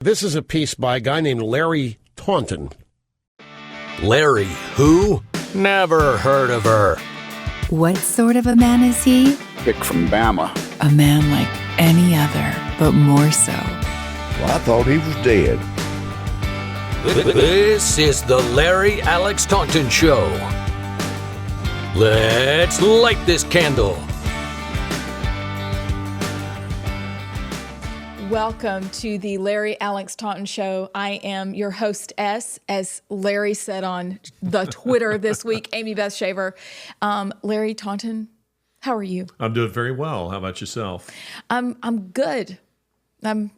This is a piece by a guy named Larry Taunton. Larry who? Never heard of her. What sort of a man is he? Pick from Bama. A man like any other, but more so. Well, I thought he was dead. This is the Larry Alex Taunton Show. Let's light this candle. Welcome to the Larry Alex Taunton Show. I am your hostess, as Larry said on the Twitter this week, Amie Beth Shaver. Larry Taunton, how are you? I'm doing very well. How about yourself? I'm good. I'm,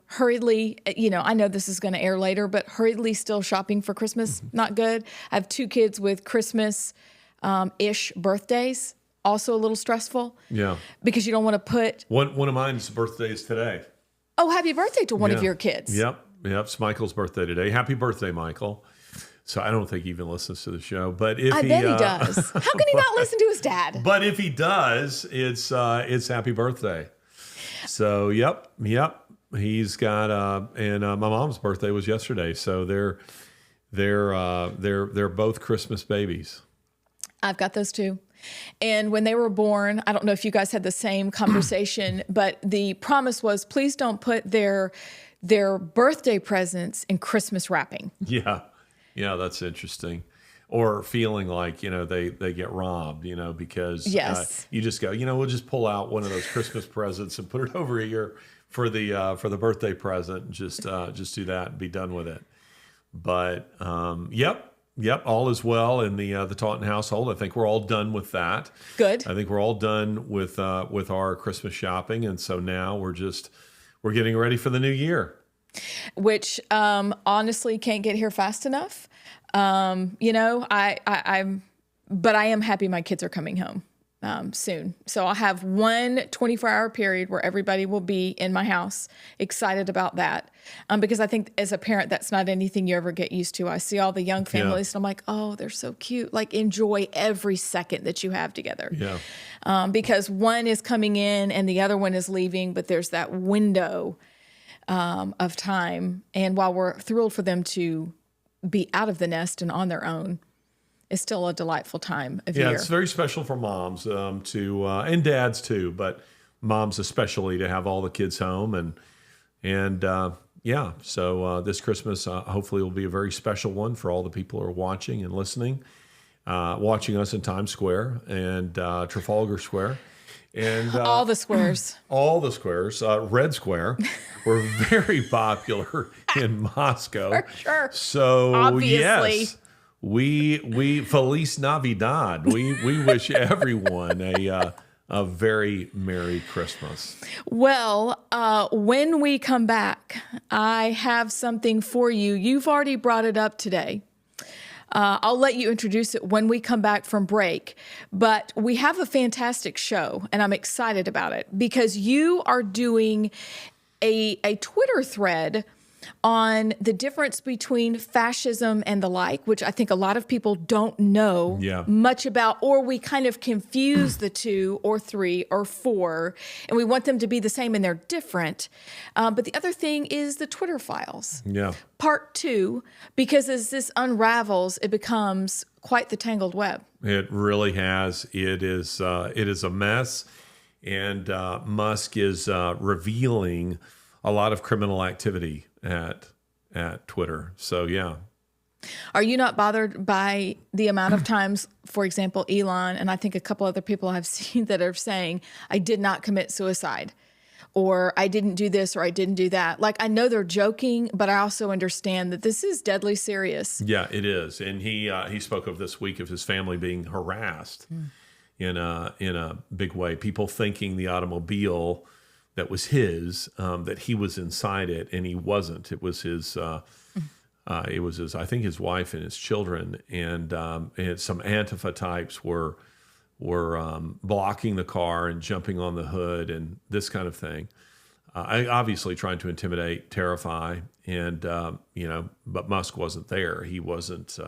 hurriedly, I know this is going to air later, but hurriedly still shopping for Christmas. Not good. I have two kids with Christmas-ish birthdays. Also a little stressful. Yeah. Because you don't want to put... One of mine's birthday is today. Oh, happy birthday to one of your kids. Yep. It's Michael's birthday today. Happy birthday, Michael. So I don't think he even listens to the show, but if I bet he does. How can he not listen to his dad? But if he does, it's happy birthday. So yep. He's got and my mom's birthday was yesterday, so they're both Christmas babies. I've got those too. And when they were born, I don't know if you guys had the same conversation, but the promise was, please don't put their birthday presents in Christmas wrapping. Yeah, that's interesting. Or feeling like, they get robbed, because yes. You just go, we'll just pull out one of those Christmas presents and put it over here for the birthday present and just do that and be done with it. But Yep, all is well in the Taunton household. I think we're all done with that. Good. I think we're all done with our Christmas shopping, and so now we're getting ready for the new year, which honestly can't get here fast enough. But I am happy my kids are coming home soon. So I'll have one 24-hour period where everybody will be in my house. Excited about that. Because I think as a parent, that's not anything you ever get used to. I see all the young families and I'm like, oh, they're so cute. Like, enjoy every second that you have together. Yeah. Because one is coming in and the other one is leaving, but there's that window of time. And while we're thrilled for them to be out of the nest and on their own, it's still a delightful time of year. Yeah, it's very special for moms and dads too, but moms especially, to have all the kids home So this Christmas hopefully will be a very special one for all the people who are watching and listening, watching us in Times Square and Trafalgar Square. And all the squares. Red Square were very popular in Moscow. For sure. So obviously. Yes. We Feliz Navidad. We wish everyone a very Merry Christmas. Well, when we come back, I have something for you. You've already brought it up today. I'll let you introduce it when we come back from break. But we have a fantastic show, and I'm excited about it because you are doing a Twitter thread on the difference between fascism and the like, which I think a lot of people don't know much about, or we kind of confuse the two or three or four, and we want them to be the same and they're different. But the other thing is the Twitter files. Yeah. Part 2, because as this unravels, it becomes quite the tangled web. It really has. It is a mess, and Musk is revealing a lot of criminal activity at Twitter. So, yeah. Are you not bothered by the amount of times, for example, Elon, and I think a couple other people I've seen that are saying, I did not commit suicide, or I didn't do this, or I didn't do that. Like, I know they're joking, but I also understand that this is deadly serious. Yeah, it is. And he spoke of this week of his family being harassed in a big way. People thinking the automobile that was his, that he was inside it, and he wasn't. It was his. I think his wife and his children, and some Antifa types were blocking the car and jumping on the hood and this kind of thing. Obviously trying to intimidate, terrify, and but Musk wasn't there. He wasn't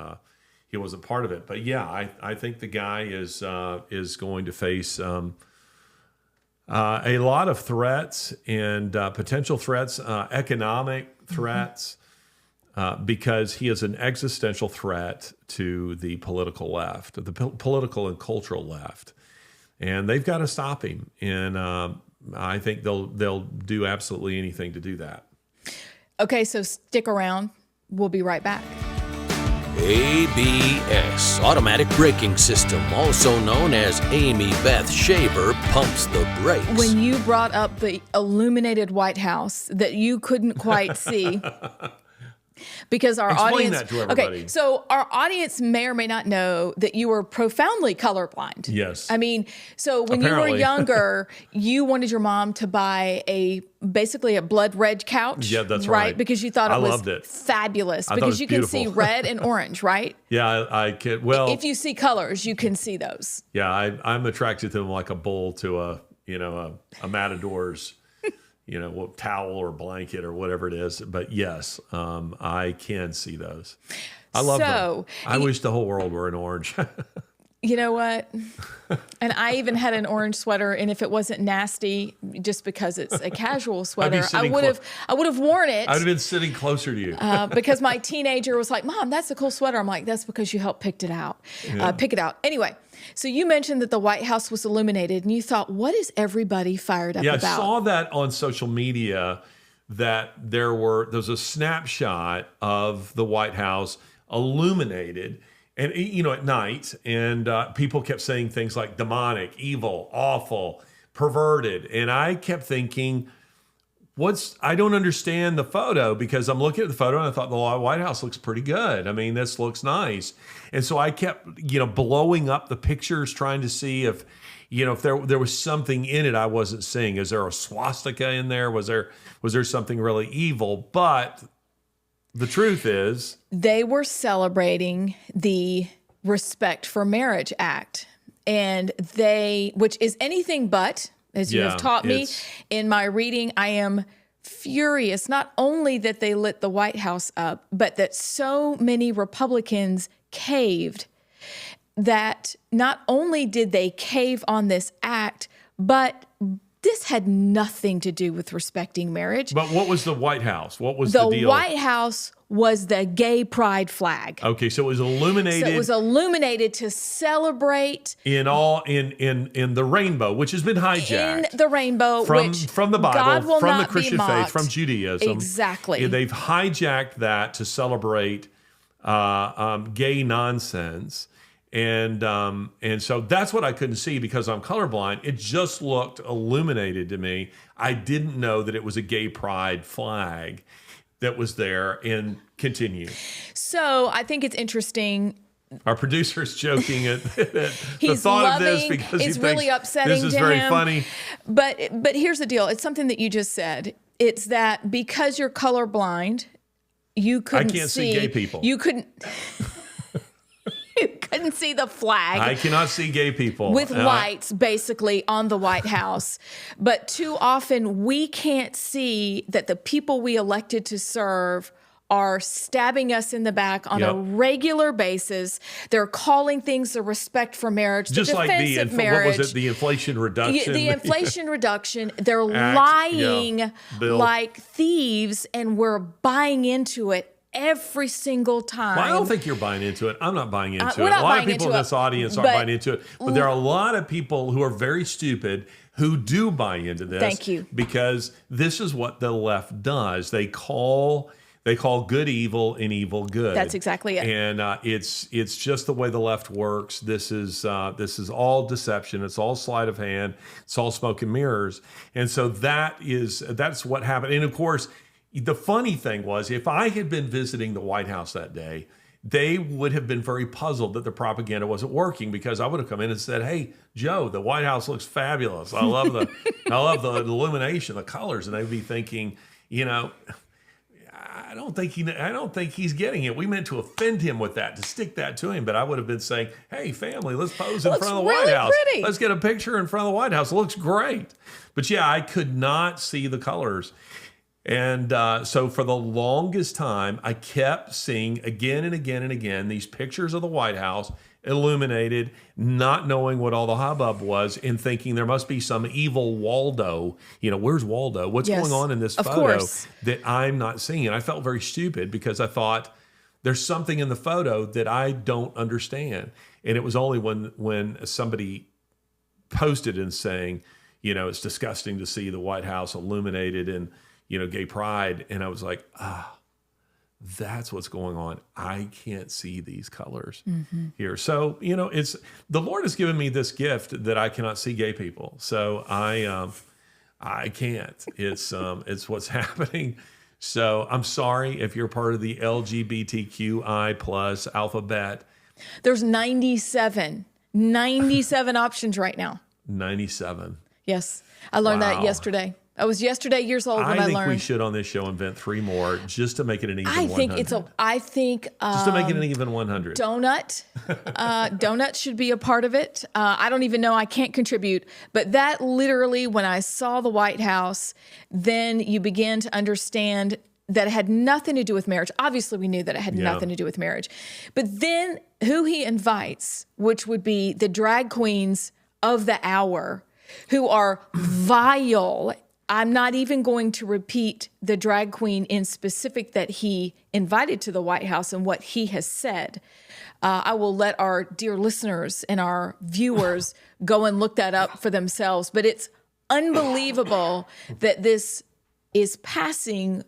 part of it. But yeah, I think the guy is going to face a lot of threats and potential threats, economic threats, because he is an existential threat to the political left, the political and cultural left. And they've got to stop him. And I think they'll do absolutely anything to do that. Okay, so stick around. We'll be right back. ABS, Automatic Braking System, also known as Amie Beth Shaver, pumps the brakes. When you brought up the illuminated White House that you couldn't quite see, because our Explain audience, that to everybody. Okay, so our audience may or may not know that you were profoundly colorblind. Yes. I mean, so when you Apparently. were younger, you wanted your mom to buy basically a blood red couch. Yeah, that's right. Because you thought I it was loved it. fabulous. I thought it Because was you can see beautiful. red and orange, right? Yeah, I could. Well, If you see colors, you can see those. yeah, I'm attracted to them like a bull to a matador's, towel or blanket or whatever it is. But yes, I can see those. I love them. I wish the whole world were in orange. You know what? And I even had an orange sweater, and if it wasn't nasty, just because it's a casual sweater, I would have worn it. I'd have been sitting closer to you. Because my teenager was like, "Mom, that's a cool sweater." I'm like, "That's because you helped pick it out." Anyway, so you mentioned that the White House was illuminated, and you thought, "What is everybody fired up about?" I saw that on social media that there was a snapshot of the White House illuminated. And, at night, and people kept saying things like demonic, evil, awful, perverted. And I kept thinking, I don't understand the photo, because I'm looking at the photo and I thought the White House looks pretty good. I mean, this looks nice. And so I kept, blowing up the pictures, trying to see if there was something in it I wasn't seeing. Is there a swastika in there? Was there something really evil? But the truth is, they were celebrating the Respect for Marriage Act, and which is anything but, as you have taught me in my reading. I am furious, not only that they lit the White House up, but that so many Republicans caved. That not only did they cave on this act, but this had nothing to do with respecting marriage. But what was the White House? What was the deal? The White House was the gay pride flag. Okay, so it was illuminated. So it was illuminated to celebrate in the rainbow, which has been hijacked. in the rainbow, from the Bible, God will from the not be Christian faith, mocked. from Judaism. Exactly. They've hijacked that to celebrate gay nonsense. And so that's what I couldn't see because I'm colorblind. It just looked illuminated to me. I didn't know that it was a gay pride flag that was there. And continue. So I think it's interesting. Our producer's joking at the He's thought loving, of this because it's he really thinks upsetting this is to very him. funny. But here's the deal. It's something that you just said. It's that because you're colorblind, you couldn't I can't see gay people. You couldn't. You couldn't see the flag. I cannot see gay people. With lights, basically, on the White House. But too often, we can't see that the people we elected to serve are stabbing us in the back on a regular basis. They're calling things the respect for marriage, just the like defense of marriage. What was it? The Inflation Reduction. The Inflation Reduction. They're Act, lying bill. like thieves, and we're buying into it every single time. Well, I don't think you're buying into it. I'm not buying into it. We're not A lot of buying people in into this audience aren't buying into it. But there are a lot of people who are very stupid who do buy into this. Thank you. Because this is what the left does. They call good evil and evil good. That's exactly it. And it's just the way the left works. This is all deception. It's all sleight of hand. It's all smoke and mirrors. And so that's what happened. And of course, the funny thing was, if I had been visiting the White House that day, they would have been very puzzled that the propaganda wasn't working, because I would have come in and said, "Hey, Joe, the White House looks fabulous. I love the illumination, the colors." And they'd be thinking, I don't think he's getting it. We meant to offend him with that, to stick that to him. But I would have been saying, "Hey, family, let's pose in front of the White House. Pretty. Let's get a picture in front of the White House. It looks great." But yeah, I could not see the colors. And so for the longest time, I kept seeing again and again and again these pictures of the White House illuminated, not knowing what all the hubbub was, and thinking there must be some evil Waldo. Where's Waldo? What's Yes, going on in this of photo course. that I'm not seeing? And I felt very stupid because I thought there's something in the photo that I don't understand. And it was only when somebody posted and saying, it's disgusting to see the White House illuminated in, gay pride. And I was like, that's what's going on. I can't see these colors here. So, it's the Lord has given me this gift that I cannot see gay people. So I can't. It's what's happening. So I'm sorry if you're part of the LGBTQI plus alphabet. There's 97 options right now. 97. Yes. I learned that yesterday. I was yesterday years old when I learned. I think we should on this show invent 3 more just to make it an even 100. I think just to make it an even 100. Donut should be a part of it. I don't even know. I can't contribute. But that literally, when I saw the White House, then you begin to understand that it had nothing to do with marriage. Obviously, we knew that it had nothing to do with marriage. But then who he invites, which would be the drag queens of the hour, who are vile. I'm not even going to repeat the drag queen in specific that he invited to the White House and what he has said. I will let our dear listeners and our viewers go and look that up for themselves. But it's unbelievable that this is passing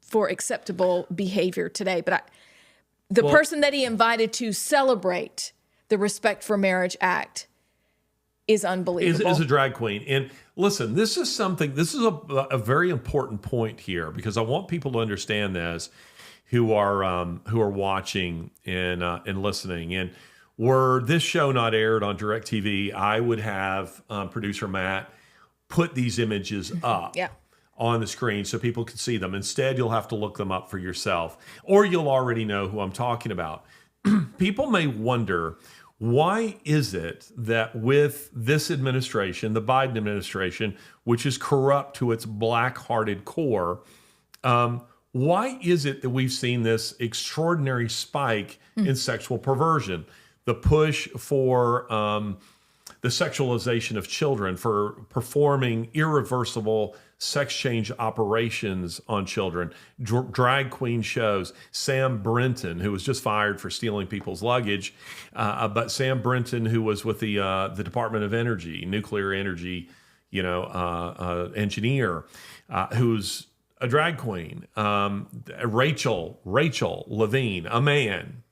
for acceptable behavior today. But the person that he invited to celebrate the Respect for Marriage Act is unbelievable. Is a drag queen. And listen, this is a very important point here, because I want people to understand this who are watching and listening. And were this show not aired on DirecTV, I would have producer Matt put these images up on the screen so people can see them. Instead, you'll have to look them up for yourself, or you'll already know who I'm talking about. People may wonder, why is it that with this administration, the Biden administration, which is corrupt to its black-hearted core, why is it that we've seen this extraordinary spike in sexual perversion? The push for the sexualization of children, for performing irreversible sex change operations on children, drag queen shows. Sam Brinton, who was just fired for stealing people's luggage, but Sam Brinton, who was with the Department of Energy, nuclear energy, engineer, who's a drag queen. Rachel Levine, a man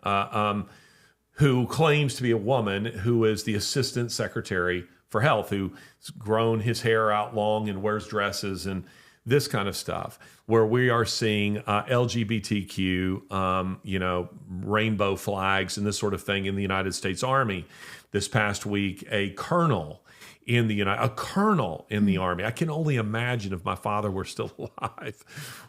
who claims to be a woman, who is the Assistant Secretary for Health, who's grown his hair out long and wears dresses and this kind of stuff, where we are seeing LGBTQ, rainbow flags and this sort of thing in the United States Army. This past week, a colonel in the Army. I can only imagine, if my father were still alive,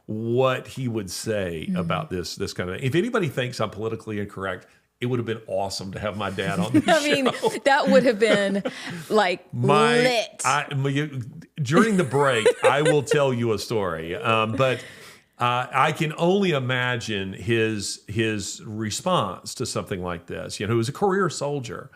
what he would say about this kind of thing. If anybody thinks I'm politically incorrect, it would have been awesome to have my dad on the show. I mean, that would have been lit. During the break, I will tell you a story, but I can only imagine his response to something like this. Who was a career soldier,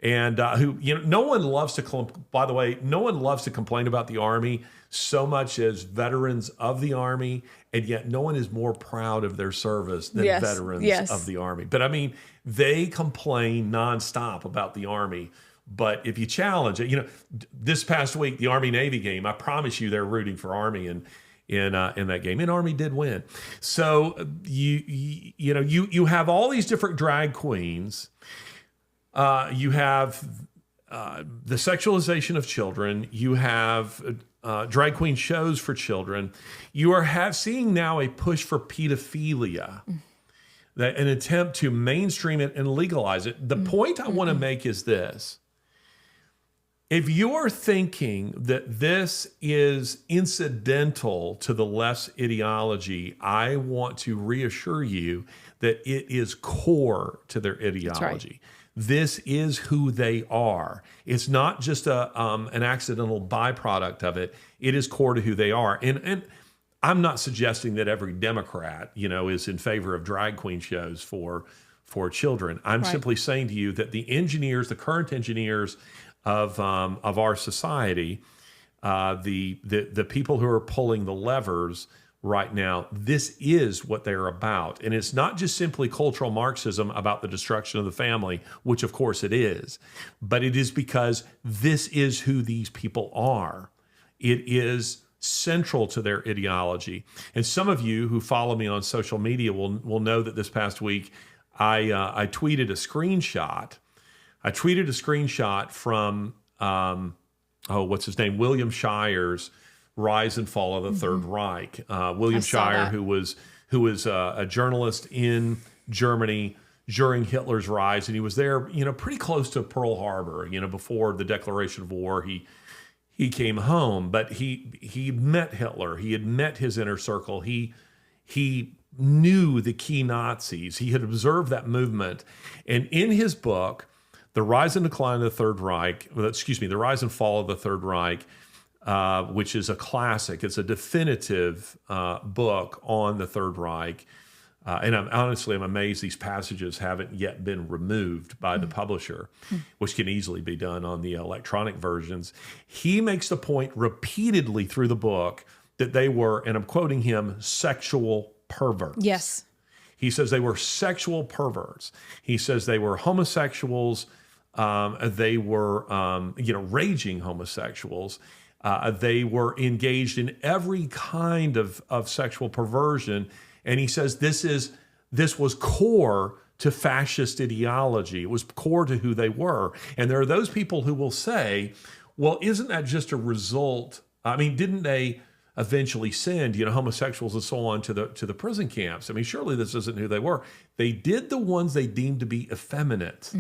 and who no one loves to. By the way, no one loves to complain about the Army so much as veterans of the Army, and yet no one is more proud of their service than veterans of the Army. But I mean, they complain nonstop about the Army. But if you challenge it, this past week, the Army-Navy game, I promise you they're rooting for Army in that game. And Army did win. So you have all these different drag queens. You have the sexualization of children. You have drag queen shows for children. You are seeing now a push for pedophilia, an attempt to mainstream it and legalize it. The point I want to make is this. If you're thinking that this is incidental to the left's ideology, I want to reassure you that it is core to their ideology. That's right. This is who they are. It's not just an accidental byproduct of it. It is core to who they are. And I'm not suggesting that every Democrat, is in favor of drag queen shows for for children. I'm simply saying to you that the engineers, the current engineers of our society, the people who are pulling the levers right now, this is what they're about. And it's not just simply cultural Marxism about the destruction of the family, which of course it is, but it is because this is who these people are. It is central to their ideology. And some of you who follow me on social media will know that this past week I tweeted a screenshot. I tweeted a screenshot from what's his name? William Shire's Rise and Fall of the Third Reich. William Shire, who was a journalist in Germany during Hitler's rise, and he was there, pretty close to Pearl Harbor, before the declaration of war. He came home, but he met Hitler. He had met his inner circle. He knew the key Nazis. He had observed that movement, and in his book, The Rise and Decline of the Third Reich, The Rise and Fall of the Third Reich, which is a classic. It's a definitive book on the Third Reich. And I'm amazed these passages haven't yet been removed by the publisher, which can easily be done on the electronic versions. He makes the point repeatedly through the book that they were, and I'm quoting him, sexual perverts. Yes. He says they were sexual perverts. He says they were homosexuals. They were, raging homosexuals. They were engaged in every kind of sexual perversion. And he says this was core to fascist ideology. It was core to who they were. And there are those people who will say, well, isn't that just a result? I mean, didn't they eventually send, homosexuals and so on to the prison camps? I mean, surely this isn't who they were. They did the ones they deemed to be effeminate.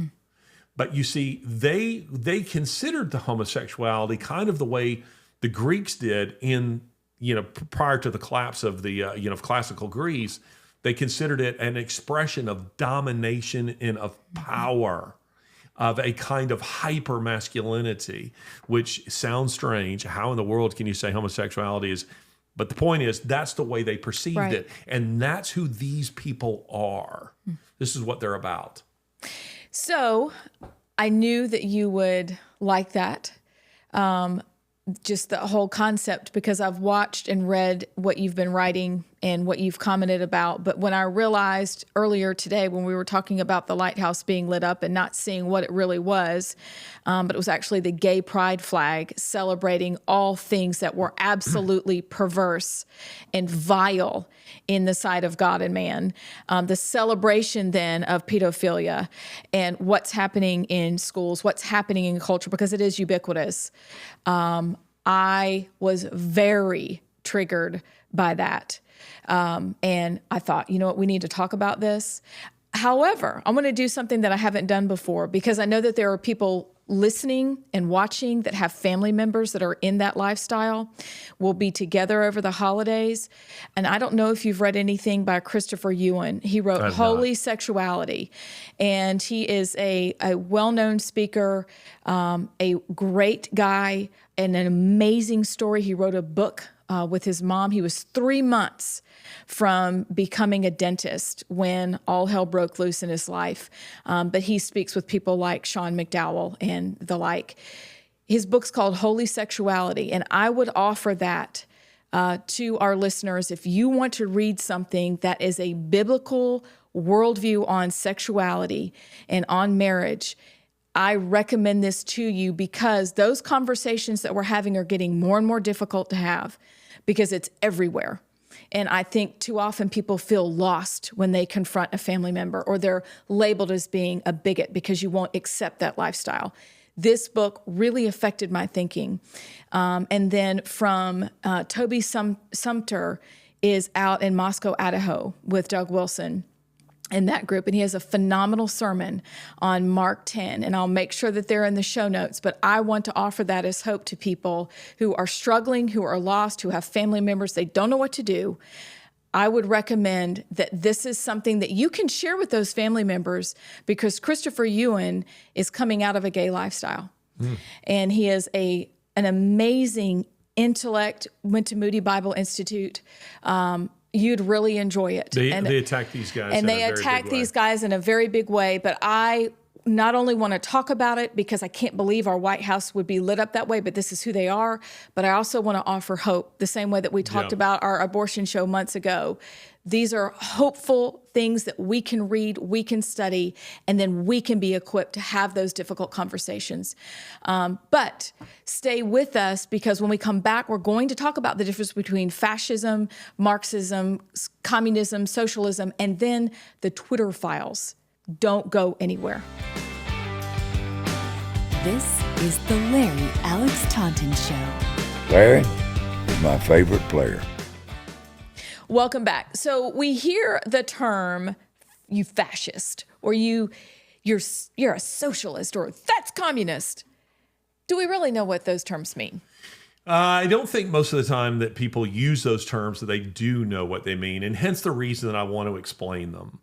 But you see, they considered the homosexuality kind of the way the Greeks did in, prior to the collapse of the, classical Greece. They considered it an expression of domination and of power, of a kind of hyper masculinity, which sounds strange. How in the world can you say homosexuality is? But the point is, that's the way they perceived it. And that's who these people are. This is what they're about. So I knew that you would like that, just the whole concept, because I've watched and read what you've been writing and what you've commented about. But when I realized earlier today when we were talking about the lighthouse being lit up and not seeing what it really was, but it was actually the gay pride flag celebrating all things that were absolutely perverse and vile in the sight of God and man. The celebration then of pedophilia and what's happening in schools, what's happening in culture, because it is ubiquitous. I was very triggered by that. And I thought, you know what, we need to talk about this. However, I'm going to do something that I haven't done before, because I know that there are people listening and watching that have family members that are in that lifestyle. We'll be together over the holidays. And I don't know if you've read anything by Christopher Ewan. He wrote Holy Sexuality. And he is a well-known speaker, a great guy, and an amazing story. He wrote a book with his mom. He was 3 months from becoming a dentist when all hell broke loose in his life. But he speaks with people like Sean McDowell and the like. His book's called Holy Sexuality, and I would offer that to our listeners. If you want to read something that is a biblical worldview on sexuality and on marriage, I recommend this to you, because those conversations that we're having are getting more and more difficult to have because it's everywhere. And I think too often people feel lost when they confront a family member, or they're labeled as being a bigot because you won't accept that lifestyle. This book really affected my thinking. And then from Toby Sumter is out in Moscow, Idaho with Doug Wilson in that group. And he has a phenomenal sermon on Mark 10. And I'll make sure that they're in the show notes. But I want to offer that as hope to people who are struggling, who are lost, who have family members, they don't know what to do. I would recommend that this is something that you can share with those family members, because Christopher Ewan is coming out of a gay lifestyle. And he is an amazing intellect, went to Moody Bible Institute, you'd really enjoy it. They attack these guys, and they attack these guys in a very big way. But I not only want to talk about it because I can't believe our White House would be lit up that way, but this is who they are. But I also want to offer hope, the same way that we talked about our abortion show months ago. These are hopeful things that we can read, we can study, and then we can be equipped to have those difficult conversations. But stay with us, because when we come back, we're going to talk about the difference between fascism, Marxism, communism, socialism, and then the Twitter files. Don't go anywhere. This is the Larry Alex Taunton Show. Larry is my favorite player. Welcome back. So we hear the term, you fascist, or you're a socialist, or that's communist. Do we really know what those terms mean? I don't think most of the time that people use those terms that they do know what they mean, and hence the reason that I want to explain them.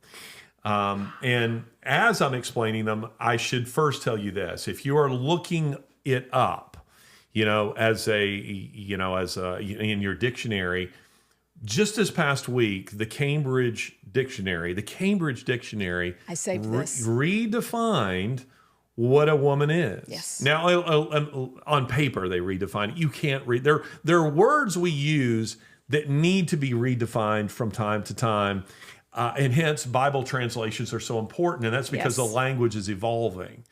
And as I'm explaining them, I should first tell you this: if you are looking it up, in your dictionary, just this past week, the Cambridge Dictionary, I saved this. redefined what a woman is. Yes. Now, on paper, they redefine it. You can't read. There are words we use that need to be redefined from time to time. And hence, Bible translations are so important, and that's because the language is evolving.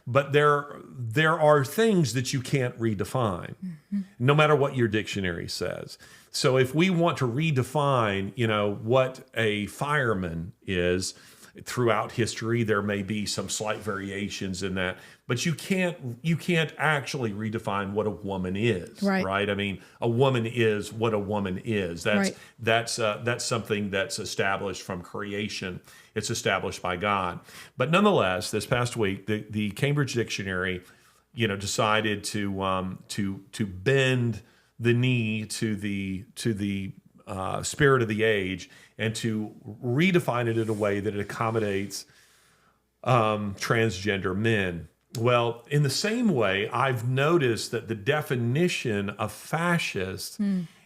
But there are things that you can't redefine, no matter what your dictionary says. So if we want to redefine, what a fireman is throughout history, there may be some slight variations in that. But you can't actually redefine what a woman is, right? I mean, a woman is what a woman is. That's something that's established from creation. It's established by God. But nonetheless, this past week, the Cambridge Dictionary, decided to bend the knee to the spirit of the age and to redefine it in a way that it accommodates transgender men. Well, in the same way, I've noticed that the definition of fascist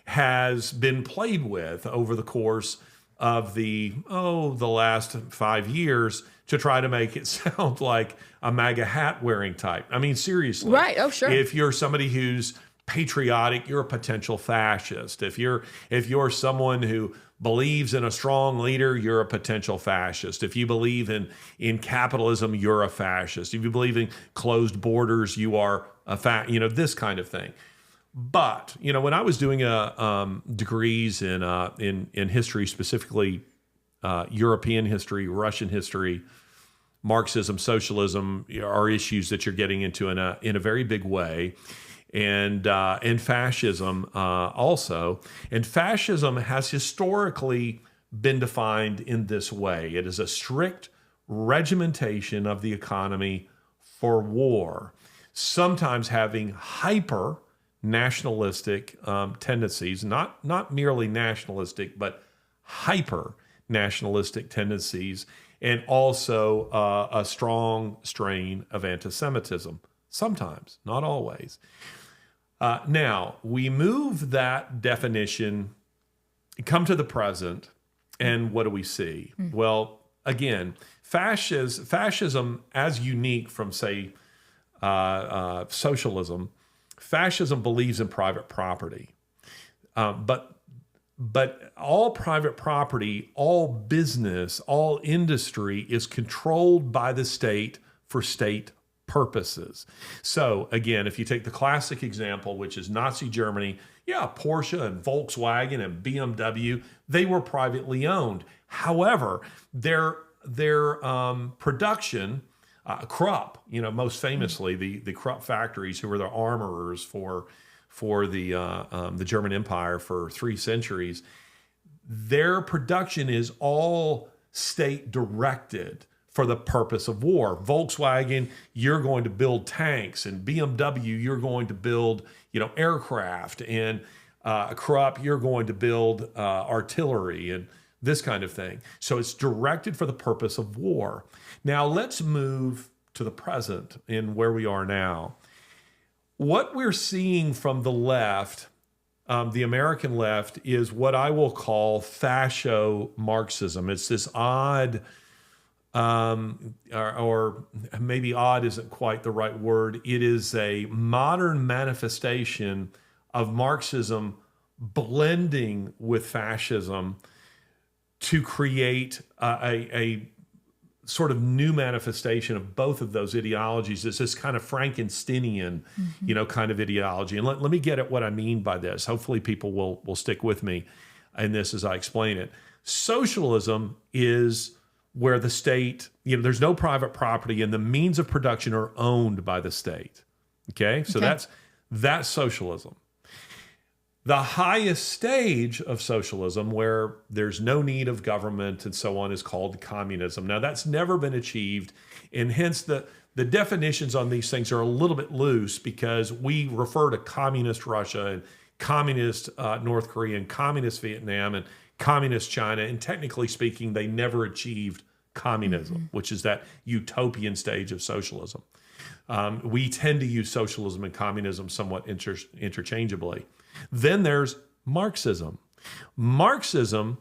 has been played with over the course of the last 5 years to try to make it sound like a MAGA hat wearing type. I mean, seriously. Right. Oh, sure. If you're somebody who's patriotic, you're a potential fascist. If you're someone who believes in a strong leader, you're a potential fascist. If you believe in capitalism, you're a fascist. If you believe in closed borders, you are this kind of thing. But when I was doing degrees in history, specifically European history, Russian history, Marxism, socialism are issues that you're getting into in a very big way. And fascism also. And fascism has historically been defined in this way. It is a strict regimentation of the economy for war, sometimes having hyper nationalistic tendencies, not merely nationalistic, but hyper nationalistic tendencies, and also a strong strain of anti-Semitism. Sometimes, not always. Now, we move that definition, come to the present, and what do we see? Well, again, fascism, as unique from, say, socialism, fascism believes in private property. But all private property, all business, all industry is controlled by the state for state purposes. So again, if you take the classic example, which is Nazi Germany, Porsche and Volkswagen and BMW, they were privately owned. However, their production, Krupp, most famously the Krupp factories, who were the armorers for the German Empire for 3 centuries, their production is all state directed for the purpose of war. Volkswagen, you're going to build tanks, and BMW, you're going to build, aircraft, and Krupp, you're going to build artillery and this kind of thing. So it's directed for the purpose of war. Now let's move to the present in where we are now. What we're seeing from the left the American left is what I will call fascio-Marxism. It's this odd, or maybe odd isn't quite the right word. It is a modern manifestation of Marxism blending with fascism to create a sort of new manifestation of both of those ideologies. It's this kind of Frankensteinian, kind of ideology. And let me get at what I mean by this. Hopefully people will stick with me in this as I explain it. Socialism is where the state, there's no private property and the means of production are owned by the state. Okay? So that's socialism. The highest stage of socialism, where there's no need of government and so on, is called communism. Now, that's never been achieved, and hence the definitions on these things are a little bit loose, because we refer to communist Russia and communist North Korea and communist Vietnam and communist China, and technically speaking, they never achieved communism, which is that utopian stage of socialism. We tend to use socialism and communism somewhat interchangeably. Then there's Marxism. Marxism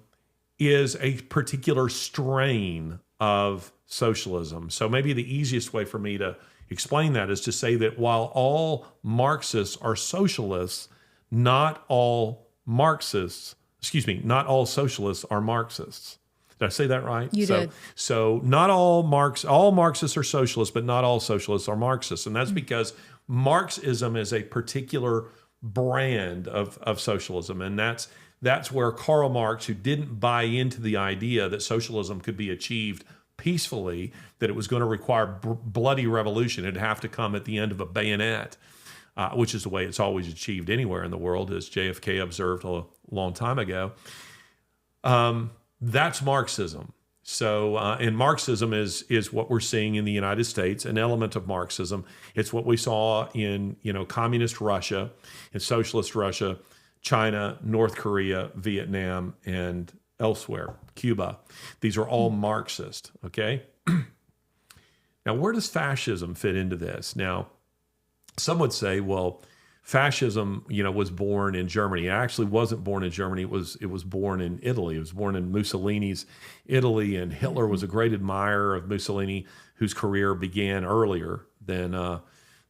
is a particular strain of socialism. So maybe the easiest way for me to explain that is to say that while all Marxists are socialists, not all socialists are Marxists. Did I say that right? You did. So not all Marxists are socialists, but not all socialists are Marxists. And that's because Marxism is a particular brand of socialism. And that's where Karl Marx, who didn't buy into the idea that socialism could be achieved peacefully, that it was going to require bloody revolution, it'd have to come at the end of a bayonet, which is the way it's always achieved anywhere in the world, as JFK observed a long time ago. That's Marxism. So, and Marxism is what we're seeing in the United States, an element of Marxism. It's what we saw in, communist Russia, in socialist Russia, China, North Korea, Vietnam, and elsewhere, Cuba. These are all Marxist, okay? Now, where does fascism fit into this? Now, some would say, well, fascism, was born in Germany. It actually wasn't born in Germany. It was born in Italy. It was born in Mussolini's Italy, and Hitler was a great admirer of Mussolini, whose career began earlier than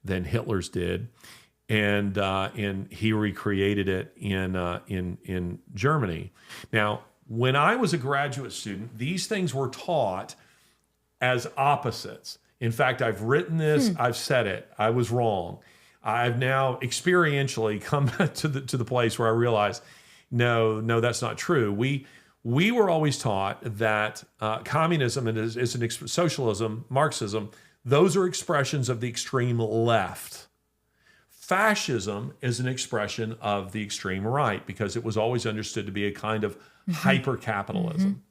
Hitler's did, and he recreated it in Germany. Now, when I was a graduate student, these things were taught as opposites. In fact, I've written this. I've said it. I was wrong. I've now experientially come to the place where I realize, no, that's not true. We were always taught that communism and socialism, Marxism, those are expressions of the extreme left. Fascism is an expression of the extreme right, because it was always understood to be a kind of hyper-capitalism.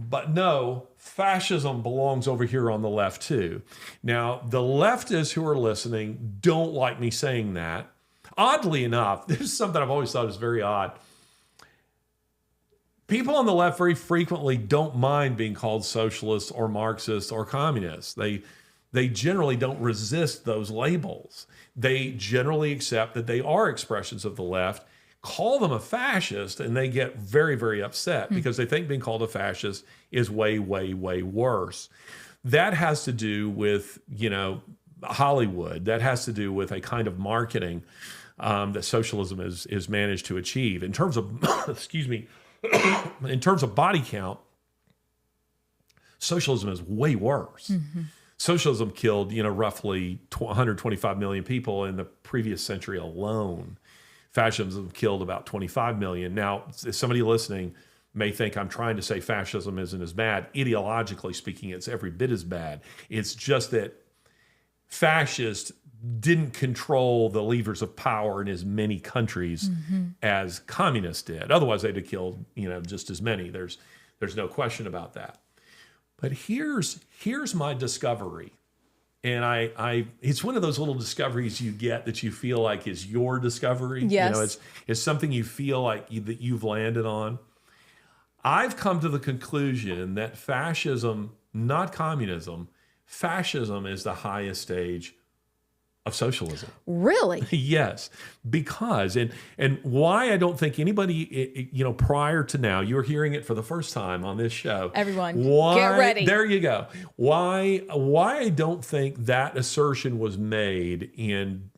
But no, fascism belongs over here on the left too. Now, the leftists who are listening don't like me saying that. Oddly enough, this is something I've always thought is very odd. People on the left very frequently don't mind being called socialists or Marxists or communists. They generally don't resist those labels. They generally accept that they are expressions of the left. Call them a fascist, and they get very, very upset because they think being called a fascist is way, way, way worse. That has to do with, Hollywood. That has to do with a kind of marketing that socialism is managed to achieve. In terms of, in terms of body count, socialism is way worse. Socialism killed, roughly 125 million people in the previous century alone. Fascism killed about 25 million. Now, somebody listening may think I'm trying to say fascism isn't as bad. Ideologically speaking, it's every bit as bad. It's just that fascists didn't control the levers of power in as many countries as communists did. Otherwise, they'd have killed, just as many. There's no question about that. But here's my discovery. And it's one of those little discoveries you get that you feel like is your discovery. Yes. It's something you feel like that you've landed on. I've come to the conclusion that fascism, not communism, fascism is the highest stage of socialism. Really? Yes, because and why I don't think anybody, prior to now, you're hearing it for the first time on this show. Everyone, why, get ready. There you go. Why I don't think that assertion was made in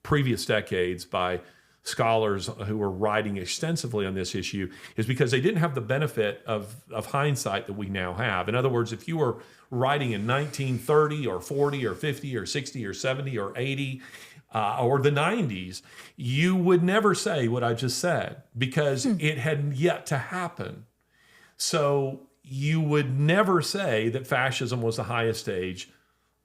previous decades by scholars who were writing extensively on this issue is because they didn't have the benefit of hindsight that we now have. In other words, if you were writing in 1930 or 40 or 50 or 60 or 70 or 80 or the 90s, you would never say what I just said because it had yet to happen. So you would never say that fascism was the highest stage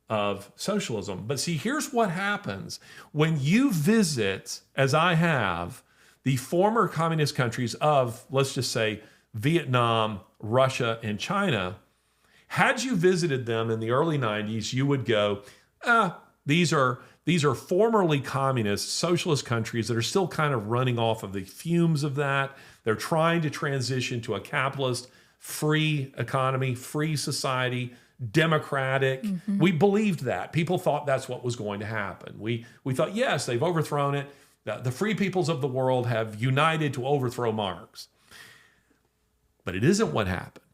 of socialism. But see, here's what happens when you visit, as I have, the former communist countries of, let's just say, Vietnam, Russia, and China. Had you visited them in the early 90s, you would go, these are formerly communist socialist countries that are still kind of running off of the fumes of that. They're trying to transition to a capitalist, free economy, free society, democratic. We believed that. People thought that's what was going to happen. We thought, yes, they've overthrown it. The free peoples of the world have united to overthrow Marx. But it isn't what happened.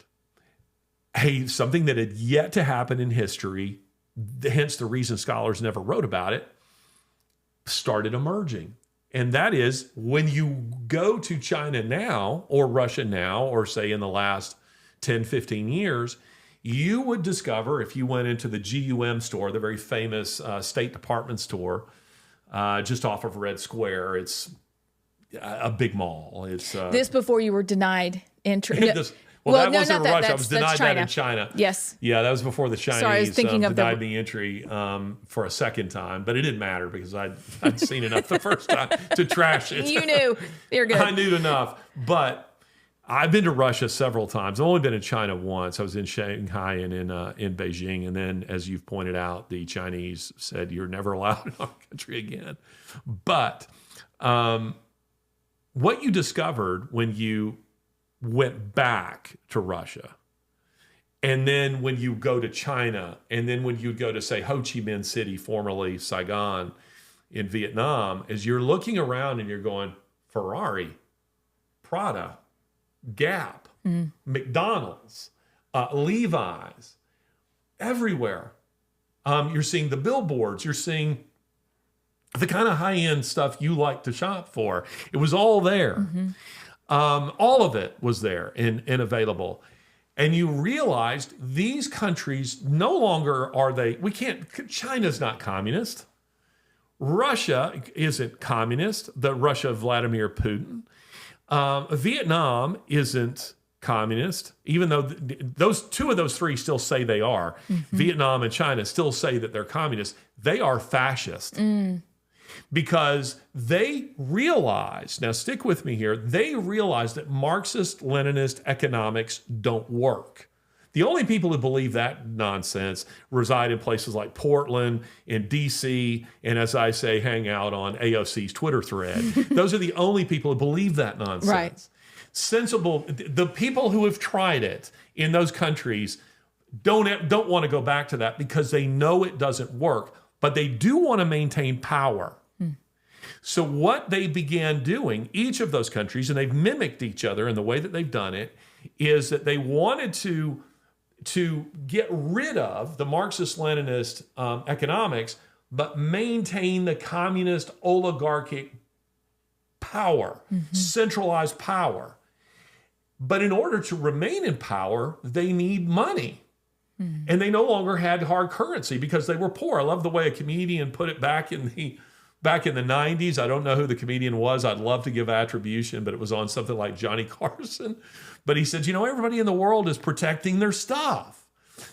Something that had yet to happen in history, hence the reason scholars never wrote about it, started emerging. And that is when you go to China now, or Russia now, or say in the last 10, 15 years, you would discover, if you went into the GUM store, the very famous State Department store, just off of Red Square, it's a big mall. It's this before you were denied entry. that wasn't Russia. I was denied that in China. Yes. Yeah, that was before the Chinese Sorry, I was thinking of denied me entry for a second time, but it didn't matter because I'd seen enough the first time to trash it. You knew. You're good. I knew enough, but I've been to Russia several times. I've only been in China once. I was in Shanghai and in Beijing. And then, as you've pointed out, the Chinese said, you're never allowed in our country again. But what you discovered when you went back to Russia, and then when you go to China, and then when you go to, say, Ho Chi Minh City, formerly Saigon in Vietnam, is you're looking around and you're going, Ferrari, Prada, Gap, McDonald's, Levi's, everywhere. You're seeing the billboards. You're seeing the kind of high-end stuff you like to shop for. It was all there. All of it was there and available. And you realized these countries no longer are they, China's not communist. Russia isn't communist, the Russia of Vladimir Putin. Vietnam isn't communist, even though two of those three still say they are. Vietnam and China still say that they're communist. They are fascist because they realize, now stick with me here, they realize that Marxist-Leninist economics don't work. The only people who believe that nonsense reside in places like Portland, in D.C., and as I say, hang out on AOC's Twitter thread. Those are the only people who believe that nonsense. Right. Sensible, the people who have tried it in those countries don't want to go back to that because they know it doesn't work, but they do want to maintain power. So what they began doing, each of those countries, and they've mimicked each other in the way that they've done it, is that they wanted to get rid of the Marxist-Leninist economics, but maintain the communist oligarchic power, centralized power. But in order to remain in power, they need money. And they no longer had hard currency because they were poor. I love the way a comedian put it back in the 90s. I don't know who the comedian was. I'd love to give attribution, but it was on something like Johnny Carson. But he said, everybody in the world is protecting their stuff.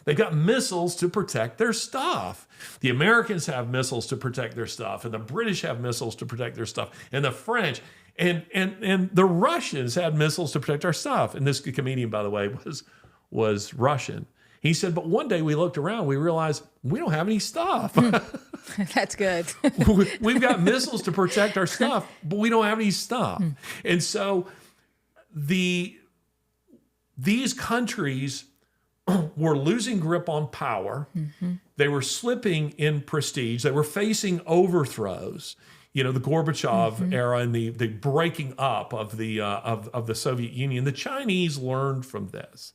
They've got missiles to protect their stuff. The Americans have missiles to protect their stuff, and the British have missiles to protect their stuff, and the French, and the Russians had missiles to protect our stuff. And this comedian, by the way, was Russian. He said, but one day we looked around, we realized we don't have any stuff. That's good. We've got missiles to protect our stuff, but we don't have any stuff. And so these countries were losing grip on power. they were slipping in prestige. They were facing overthrows. The Gorbachev era and the breaking up of the Soviet Union. The Chinese learned from this.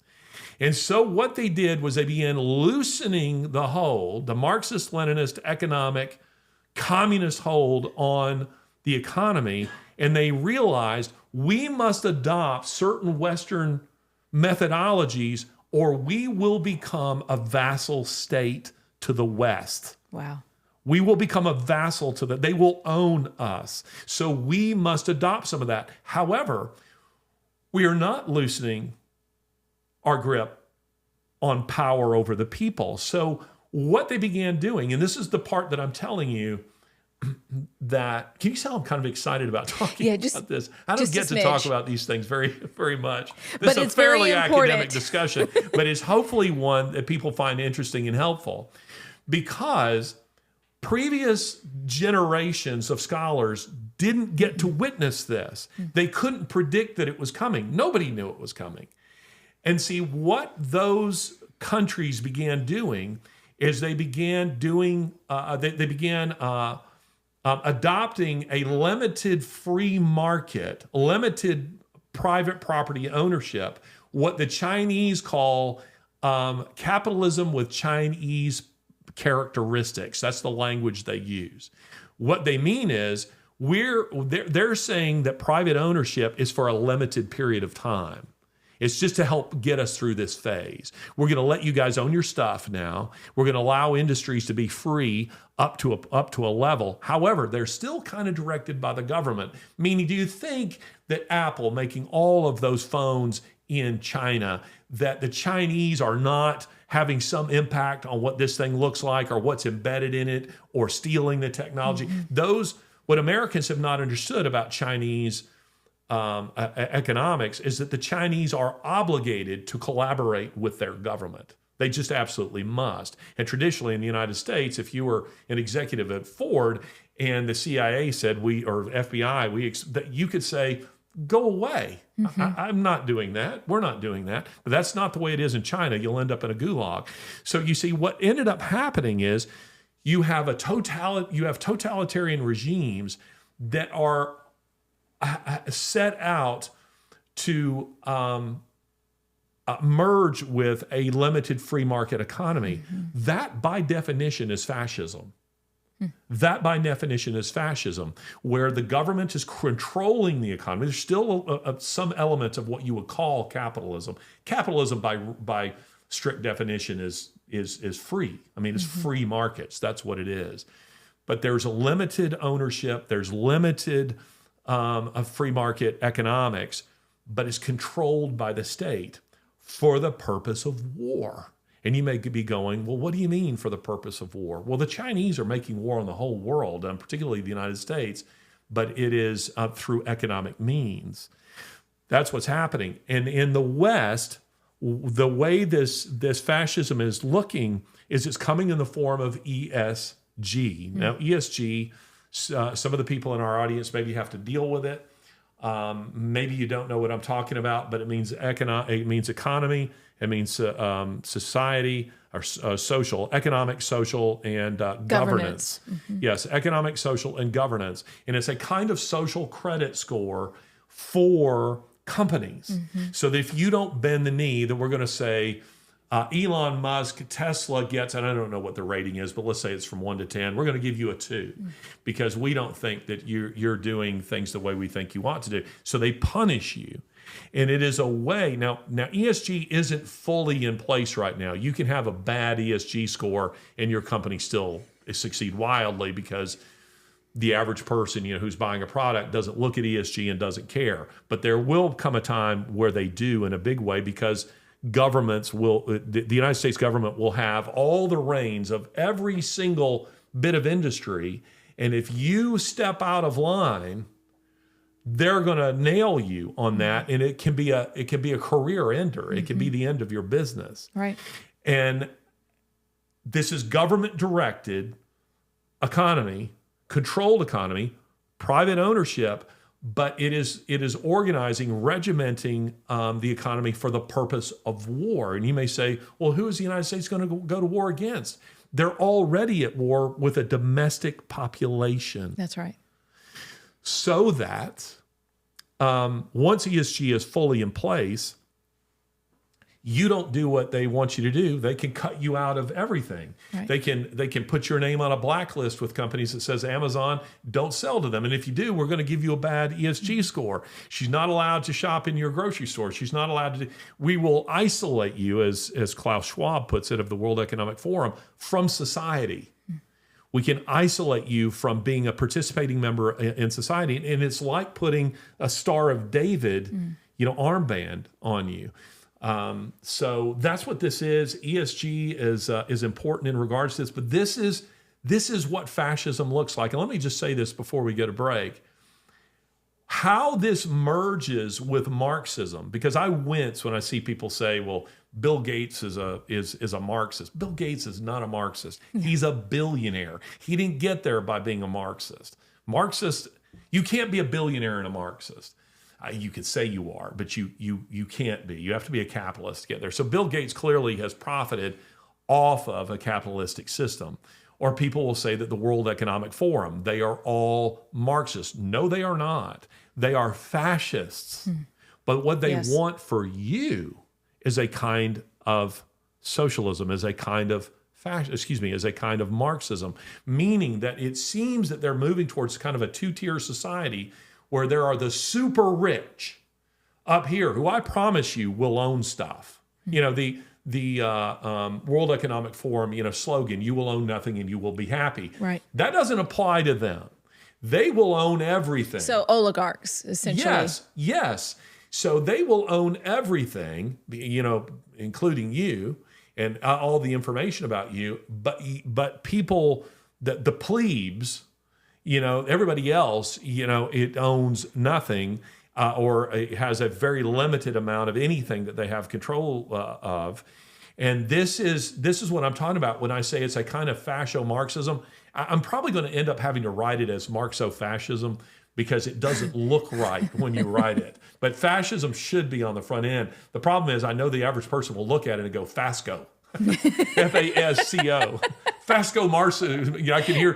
And so what they did was they began loosening the hold, the Marxist-Leninist economic communist hold on the economy, and they realized we must adopt certain Western methodologies or we will become a vassal state to the West. Wow. We will become a vassal to them. They will own us. So we must adopt some of that. However, we are not loosening our grip on power over the people. So what they began doing, and this is the part that I'm telling you, that can you tell I'm kind of excited about talking about this? I don't get to talk about these things very, very much. This is a fairly academic discussion, but it's hopefully one that people find interesting and helpful, because previous generations of scholars didn't get to witness this. They couldn't predict that it was coming. Nobody knew it was coming. And see, what those countries began doing is they began adopting a limited free market, limited private property ownership, what the Chinese call capitalism with Chinese characteristics. That's the language they use. What they mean is they're saying that private ownership is for a limited period of time. It's just to help get us through this phase. We're going to let you guys own your stuff now. We're going to allow industries to be free up to a level. However, they're still kind of directed by the government. Meaning, do you think that Apple making all of those phones in China, that the Chinese are not having some impact on what this thing looks like or what's embedded in it or stealing the technology? What Americans have not understood about Chinese economics is that the Chinese are obligated to collaborate with their government. They just absolutely must. And traditionally in the United States, if you were an executive at Ford and the CIA said or FBI, that you could say, go away. I'm not doing that. We're not doing that. But that's not the way it is in China. You'll end up in a gulag. So you see, what ended up happening is you have totalitarian regimes that are set out to merge with a limited free market economy. That, by definition, is fascism. That, by definition, is fascism, where the government is controlling the economy. There's still some elements of what you would call capitalism. Capitalism, by strict definition, is free. I mean, it's free markets. That's what it is. But there's a limited ownership. There's limited of free market economics, but it's controlled by the state for the purpose of war. And you may be going, well, what do you mean for the purpose of war? Well, the Chinese are making war on the whole world, and particularly the United States, but it is through economic means. That's what's happening. And in the West, the way this fascism is looking is it's coming in the form of ESG. Now, ESG, some of the people in our audience maybe have to deal with it. Maybe you don't know what I'm talking about, but it means economy, it means society, or social, economic, social, and governance. Yes, economic, social, and governance. And it's a kind of social credit score for companies. So that if you don't bend the knee, then we're going to say, Elon Musk, Tesla gets, and I don't know what the rating is, but let's say it's from 1 to 10. We're going to give you a 2 because we don't think that you're doing things the way we think you want to do. So they punish you. And it is a way, now ESG isn't fully in place right now. You can have a bad ESG score and your company still succeed wildly because the average person, who's buying a product doesn't look at ESG and doesn't care. But there will come a time where they do in a big way because governments the United States government will have all the reins of every single bit of industry. And if you step out of line, they're going to nail you on that. And it can be a career ender. It can be the end of your business. Right. And this is government directed economy, controlled economy, private ownership, but it is organizing, regimenting the economy for the purpose of war. And you may say, well, who is the United States going to go to war against? they're already at war with a domestic population. That's right. So that once ESG is fully in place, you don't do what they want you to do. They can cut you out of everything. Right. They can put your name on a blacklist with companies that says Amazon, don't sell to them. And if you do, we're going to give you a bad ESG score. She's not allowed to shop in your grocery store. She's not allowed to. We will isolate you, as Klaus Schwab puts it, of the World Economic Forum, from society. We can isolate you from being a participating member in society. And it's like putting a Star of David, armband on you. So that's what this is. ESG is important in regards to this, but this is what fascism looks like. And let me just say this before we go to break. How this merges with Marxism, because I wince when I see people say, well, Bill Gates is a Marxist. Bill Gates is not a Marxist. He's a billionaire. He didn't get there by being a Marxist. You can't be a billionaire and a Marxist. You could say you are, but you can't be. You have to be a capitalist to get there. So Bill Gates clearly has profited off of a capitalistic system. Or people will say that the World Economic Forum, they are all Marxists. No, they are not. They are fascists. But what they want for you is a kind of socialism, is a kind of is a kind of Marxism, meaning that it seems that they're moving towards kind of a two-tier society where there are the super rich up here who I promise you will own stuff. The World Economic Forum, slogan, you will own nothing and you will be happy. Right. That doesn't apply to them. They will own everything. So oligarchs, essentially. Yes. So they will own everything, including you and all the information about you. But people, the plebes, everybody else, it owns nothing or it has a very limited amount of anything that they have control of. And this is what I'm talking about when I say it's a kind of fascio-Marxism. I'm probably going to end up having to write it as Marxo-fascism because it doesn't look right when you write it. But fascism should be on the front end. The problem is I know the average person will look at it and go, Fasco. Fasco. Fasco Marxism. I can hear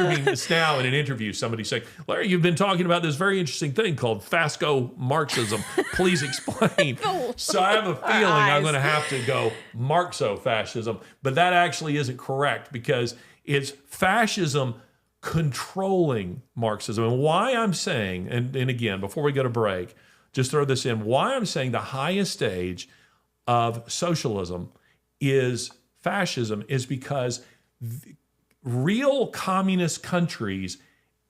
me just now in an interview, somebody saying, Larry, you've been talking about this very interesting thing called Fasco Marxism. Please explain. So I have a feeling I'm going to have to go Marxo-fascism, but that actually isn't correct because it's fascism controlling Marxism. And why I'm saying, and again, before we go to break, just throw this in, why I'm saying the highest stage of socialism is fascism is because real communist countries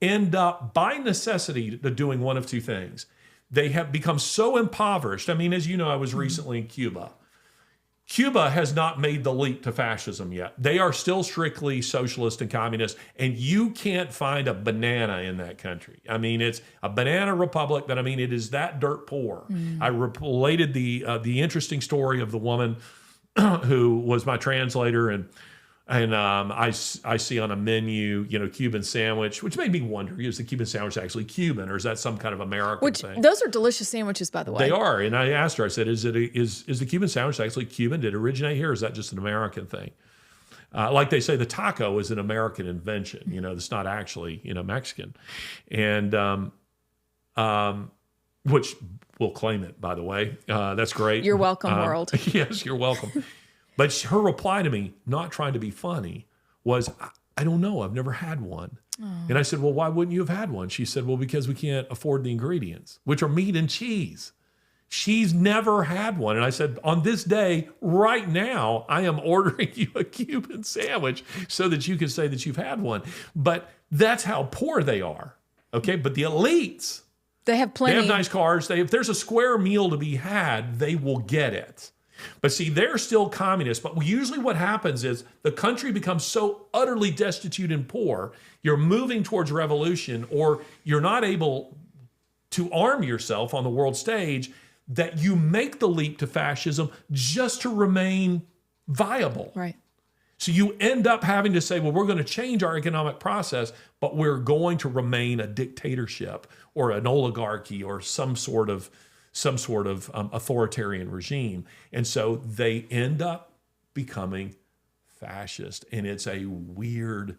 end up by necessity doing one of two things. They have become so impoverished. I mean, as you know, I was recently in Cuba. Cuba has not made the leap to fascism yet. They are still strictly socialist and communist, and you can't find a banana in that country. I mean, it's a banana republic, but I mean, it is that dirt poor. I related the interesting story of the woman who was my translator, and I see on a menu, Cuban sandwich, which made me wonder, is the Cuban sandwich actually Cuban, or is that some kind of American thing? Those are delicious sandwiches, by the way. They are, and I asked her, I said, is the Cuban sandwich actually Cuban? Did it originate here, or is that just an American thing? Like they say, the taco is an American invention, it's not actually, Mexican. And which we'll claim it, by the way. That's great. You're welcome, world. Yes, you're welcome. But her reply to me, not trying to be funny, was, I don't know. I've never had one. Oh. And I said, well, why wouldn't you have had one? She said, well, because we can't afford the ingredients, which are meat and cheese. She's never had one. And I said, on this day, right now, I am ordering you a Cuban sandwich so that you can say that you've had one. But that's how poor they are. Okay. But the elites, they have plenty. They have nice cars. If there's a square meal to be had, they will get it. But see, they're still communists. But usually what happens is the country becomes so utterly destitute and poor, you're moving towards revolution, or you're not able to arm yourself on the world stage, that you make the leap to fascism just to remain viable. Right. So you end up having to say, well, we're going to change our economic process, but we're going to remain a dictatorship or an oligarchy or some sort of authoritarian regime. And so they end up becoming fascist, and it's a weird,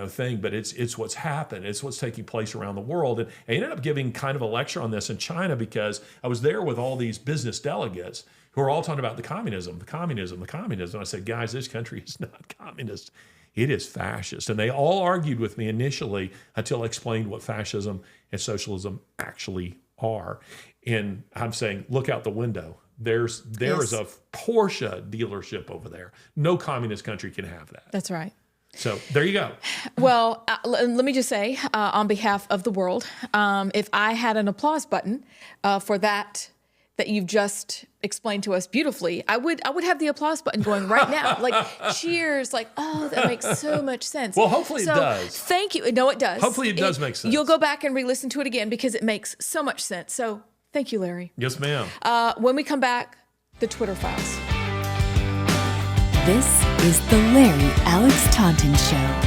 thing, but it's what's happened. It's what's taking place around the world. And I ended up giving kind of a lecture on this in China because I was there with all these business delegates who are all talking about the communism. I said, guys, this country is not communist. It is fascist. And they all argued with me initially until I explained what fascism and socialism actually are. And I'm saying, look out the window. There is a Porsche dealership over there. No communist country can have that. That's right. So there you go. Well, let me just say, on behalf of the world, if I had an applause button for that you've just explained to us beautifully, I would have the applause button going right now, like cheers, like, oh, that makes so much sense. Well, hopefully it does. Thank you. No, it does. Hopefully it does make sense. You'll go back and re-listen to it again because it makes so much sense. So thank you, Larry. Yes, ma'am. When we come back, the Twitter files. This is the Larry Alex Taunton Show.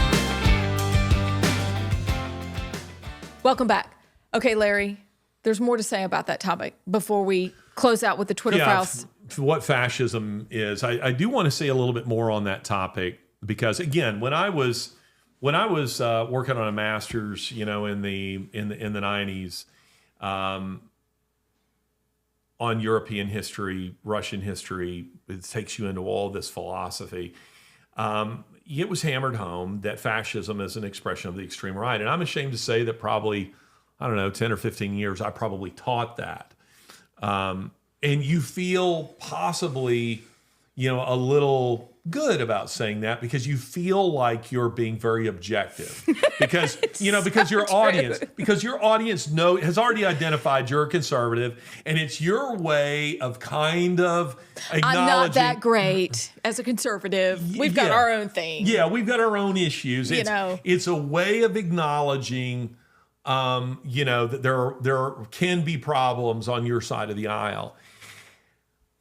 Welcome back. Okay, Larry, there's more to say about that topic before we close out with the Twitter files. What fascism is, I do want to say a little bit more on that topic because, again, when I was working on a master's, in the 90s, on European history, Russian history, it takes you into all this philosophy. It was hammered home that fascism is an expression of the extreme right. And I'm ashamed to say that probably, 10 or 15 years, I probably taught that. And you feel possibly, a little good about saying that because you feel like you're being very objective because because your audience has already identified you're a conservative, and it's your way of kind of acknowledging I'm not that great as a conservative. We've got our own thing. Yeah, we've got our own issues. It's a way of acknowledging that there can be problems on your side of the aisle.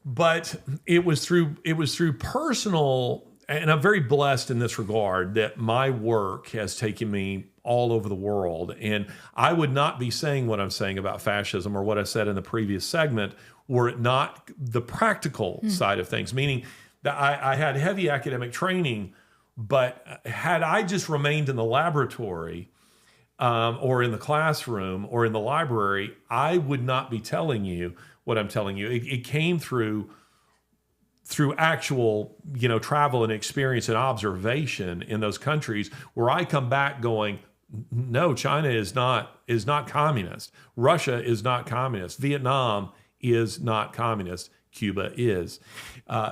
But it was through personal, and I'm very blessed in this regard that my work has taken me all over the world. And I would not be saying what I'm saying about fascism or what I said in the previous segment were it not the practical side of things, meaning that I had heavy academic training, but had I just remained in the laboratory or in the classroom or in the library, I would not be telling you what I'm telling you. It came through actual, travel and experience and observation in those countries where I come back going, no, China is not communist. Russia is not communist. Vietnam is not communist. Cuba is.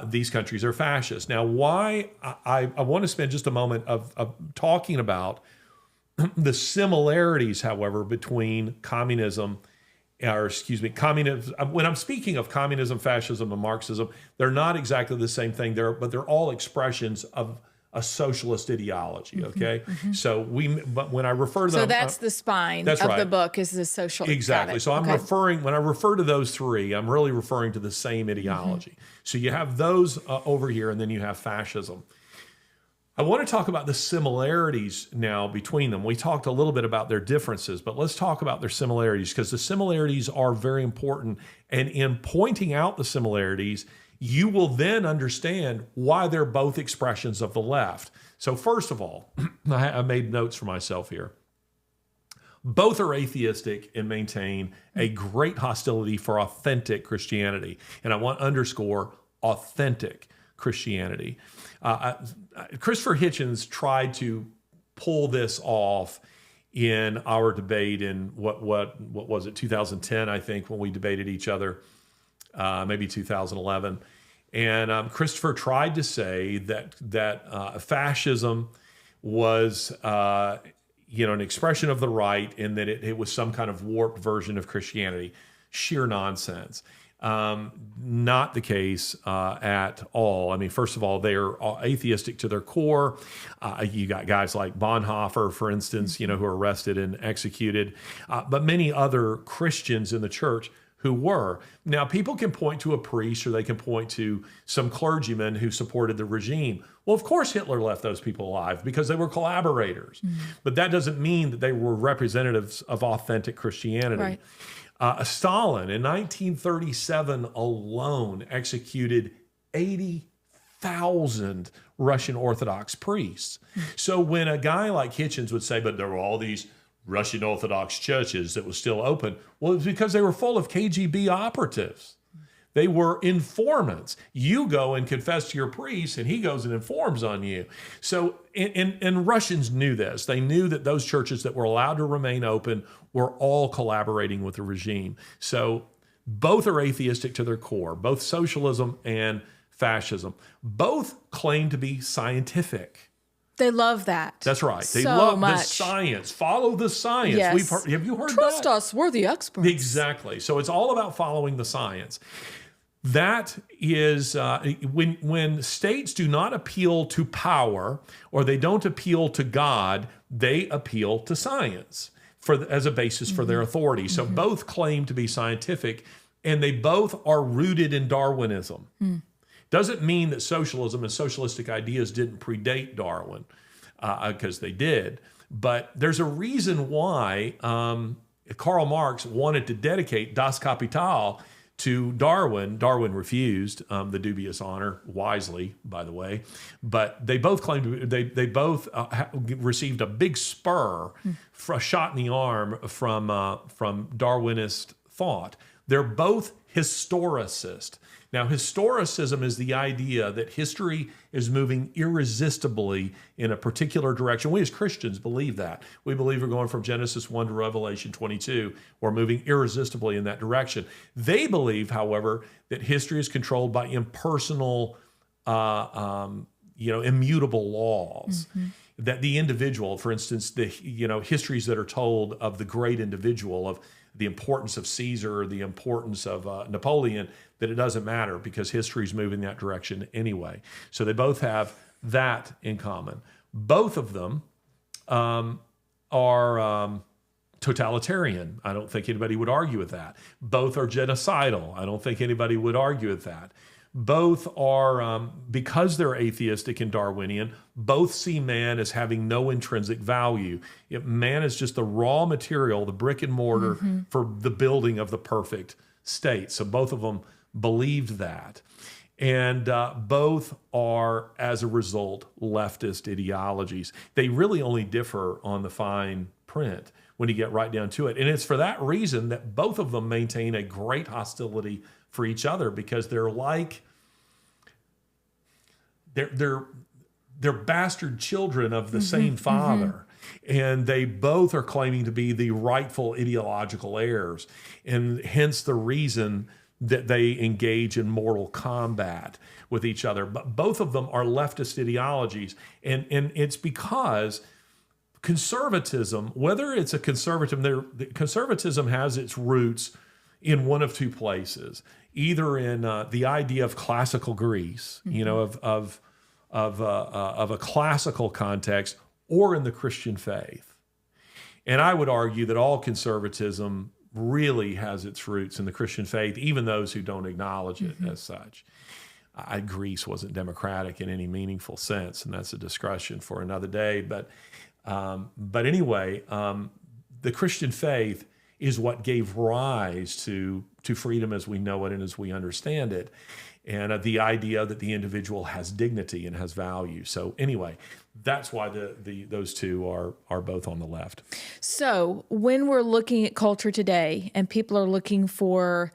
These countries are fascist. Now, why I want to spend just a moment of talking about the similarities, however, between communism. When I'm speaking of communism, fascism, and Marxism, they're not exactly the same thing. But they're all expressions of a socialist ideology. Okay, but when I refer to them, so that's the spine of the book is the social. Exactly. So when I refer to those three, I'm really referring to the same ideology. So you have those over here, and then you have fascism. I want to talk about the similarities now between them. We talked a little bit about their differences, but let's talk about their similarities because the similarities are very important. And in pointing out the similarities, you will then understand why they're both expressions of the left. So first of all, I made notes for myself here. Both are atheistic and maintain a great hostility for authentic Christianity. And I want to underscore authentic Christianity. Christopher Hitchens tried to pull this off in our debate in what was it, 2010, I think, when we debated each other, maybe 2011. And Christopher tried to say that fascism was an expression of the right and that it was some kind of warped version of Christianity. Sheer nonsense. Not the case at all. I mean, first of all, they are atheistic to their core. You got guys like Bonhoeffer, for instance, who are arrested and executed, but many other Christians in the church who were. Now, people can point to a priest or they can point to some clergymen who supported the regime. Well, of course, Hitler left those people alive because they were collaborators. But that doesn't mean that they were representatives of authentic Christianity. Right. Stalin in 1937 alone executed 100,000 Russian Orthodox priests. So when a guy like Hitchens would say, but there were all these Russian Orthodox churches that were still open, well, it's because they were full of KGB operatives. They were informants. You go and confess to your priest, and he goes and informs on you. So, and Russians knew this. They knew that those churches that were allowed to remain open were all collaborating with the regime. So both are atheistic to their core, both socialism and fascism. Both claim to be scientific. They love that. That's right. They so love much. the science. Follow the science. Yes. Have you heard Trust that? us. We're the experts. Exactly. So it's all about following the science. That is when states do not appeal to power or they don't appeal to God, they appeal to science as a basis for their authority. So both claim to be scientific, and they both are rooted in Darwinism. Doesn't mean that socialism and socialistic ideas didn't predate Darwin, because they did. But there's a reason why Karl Marx wanted to dedicate Das Kapital to Darwin. Darwin refused the dubious honor, wisely, by the way. But they both claimed they both received a big spur, a shot in the arm from Darwinist thought. They're both historicist. Now, historicism is the idea that history is moving irresistibly in a particular direction. We as Christians believe that. We believe we're going from Genesis 1 to Revelation 22. We're moving irresistibly in that direction. They believe, however, that history is controlled by impersonal, immutable laws. That the individual, for instance, the histories that are told of the great individual, of the importance of Caesar or the importance of Napoleon, that it doesn't matter because history is moving that direction anyway. So they both have that in common. Both of them are totalitarian. I don't think anybody would argue with that. Both are genocidal. I don't think anybody would argue with that. Both are, because they're atheistic and Darwinian, both see man as having no intrinsic value. Man is just the raw material, the brick and mortar for the building of the perfect state. So both of them believed that. And both are, as a result, leftist ideologies. They really only differ on the fine print when you get right down to it. And it's for that reason that both of them maintain a great hostility for each other, because they're like, they're bastard children of the same father. And they both are claiming to be the rightful ideological heirs. And hence the reason that they engage in mortal combat with each other. But both of them are leftist ideologies. And it's because conservatism, whether it's a conservatism has its roots in one of two places, either in the idea of classical Greece, of a classical context, or in the Christian faith. And I would argue that all conservatism really has its roots in the Christian faith, even those who don't acknowledge it as such. Greece wasn't democratic in any meaningful sense, and that's a discussion for another day. But anyway, the Christian faith is what gave rise to freedom as we know it and as we understand it, and the idea that the individual has dignity and has value. So anyway, that's why those two are both on the left. So when we're looking at culture today and people are looking for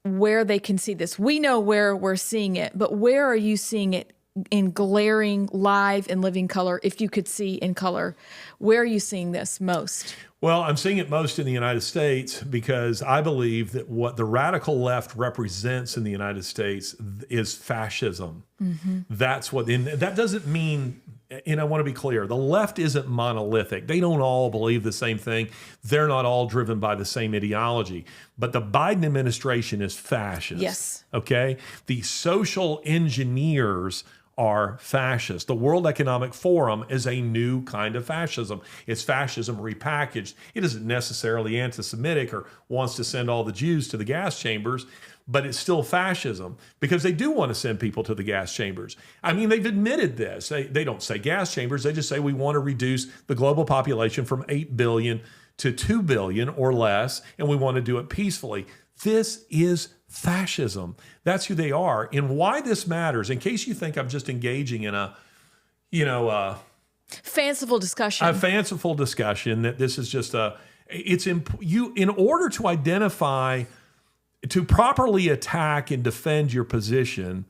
where they can see this, we know where we're seeing it, but where are you seeing it in glaring, live, and living color? If you could see in color, where are you seeing this most? Well, I'm seeing it most in the United States, because I believe that what the radical left represents in the United States is fascism. That's what, and that doesn't mean, and I want to be clear, the left isn't monolithic. They don't all believe the same thing. They're not all driven by the same ideology. But the Biden administration is fascist. Yes. Okay? The social engineers are fascist. The World Economic Forum is a new kind of fascism. It's fascism repackaged. It isn't necessarily anti-Semitic or wants to send all the Jews to the gas chambers, but it's still fascism, because they do want to send people to the gas chambers. I mean, they've admitted this. They don't say gas chambers. They just say we want to reduce the global population from 8 billion to 2 billion or less, and we want to do it peacefully. This is Fascism. That's who they are. And why this matters, in case you think I'm just engaging in a fanciful discussion. A fanciful discussion, that this is just in order to identify, to properly attack and defend your position,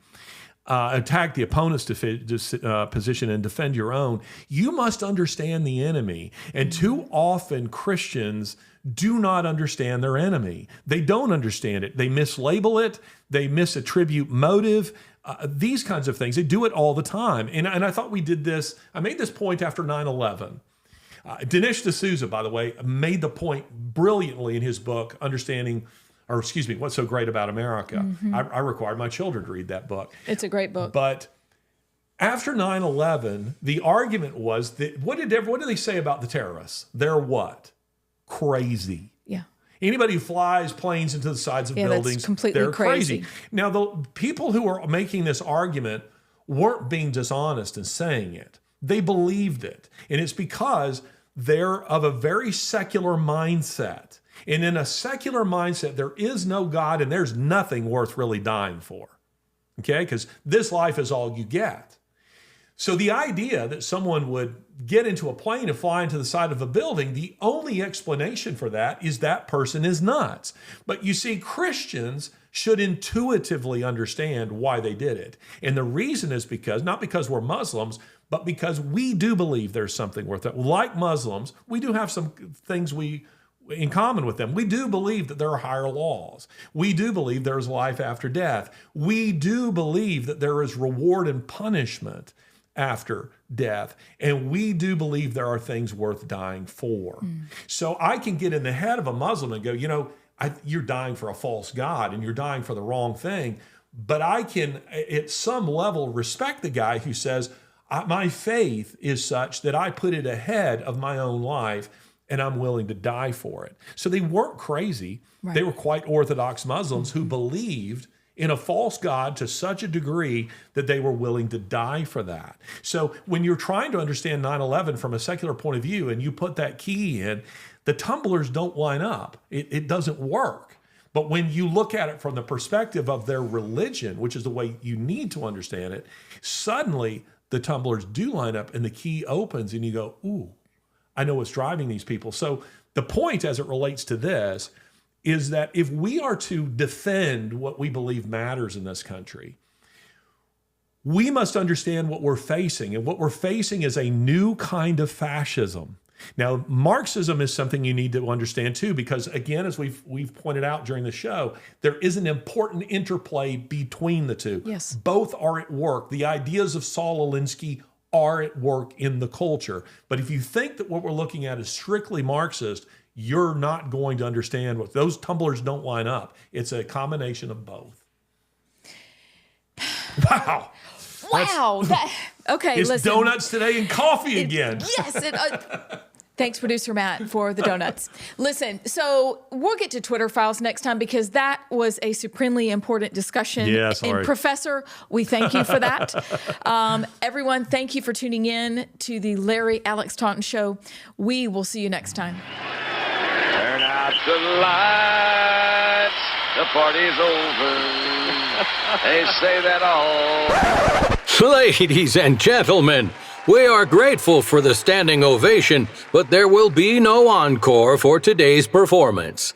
attack the opponent's position and defend your own, you must understand the enemy. And too often Christians do not understand their enemy. They don't understand it. They mislabel it. They misattribute motive. These kinds of things. They do it all the time. And I thought we did this. I made this point after 9/11. Dinesh D'Souza, by the way, made the point brilliantly in his book, What's So Great About America. Mm-hmm. I required my children to read that book. It's a great book. But after 9/11, the argument was that, what did they say about the terrorists? They're what? Crazy. Yeah. Anybody who flies planes into the sides of buildings, that's completely they're crazy. Now, the people who are making this argument weren't being dishonest in saying it. They believed it. And it's because they're of a very secular mindset. And in a secular mindset, there is no God and there's nothing worth really dying for. Okay? Because this life is all you get. So the idea that someone would get into a plane and fly into the side of a building, the only explanation for that is that person is nuts. But you see, Christians should intuitively understand why they did it. And the reason is not because we're Muslims, but because we do believe there's something worth it. Like Muslims, we do have some things in common with them. We do believe that there are higher laws. We do believe there is life after death. We do believe that there is reward and punishment after death. And we do believe there are things worth dying for. So I can get in the head of a Muslim and go, you're dying for a false God and you're dying for the wrong thing. But I can, at some level, respect the guy who says, my faith is such that I put it ahead of my own life and I'm willing to die for it. So they weren't crazy. Right. They were quite Orthodox Muslims who believed in a false God to such a degree that they were willing to die for that. So when you're trying to understand 9/11 from a secular point of view and you put that key in, the tumblers don't line up. It doesn't work. But when you look at it from the perspective of their religion, which is the way you need to understand it, suddenly the tumblers do line up and the key opens and you go, ooh, I know what's driving these people. So the point as it relates to this is that if we are to defend what we believe matters in this country, we must understand what we're facing. And what we're facing is a new kind of fascism. Now, Marxism is something you need to understand too, because again, as we've pointed out during the show, there is an important interplay between the two. Yes. Both are at work. The ideas of Saul Alinsky are at work in the culture. But if you think that what we're looking at is strictly Marxist, you're not going to understand what those tumblers don't line up. It's a combination of both. Wow. Wow. Okay, it's listen. donuts today and coffee again. Yes. Thanks, producer Matt, for the donuts. Listen, so we'll get to Twitter files next time because that was a supremely important discussion. Yeah, sorry. And Professor, we thank you for that. Everyone, thank you for tuning in to the Larry Alex Taunton Show. We will see you next time. Turn out the lights. The party's over. They say that all. Ladies and gentlemen, we are grateful for the standing ovation, but there will be no encore for today's performance.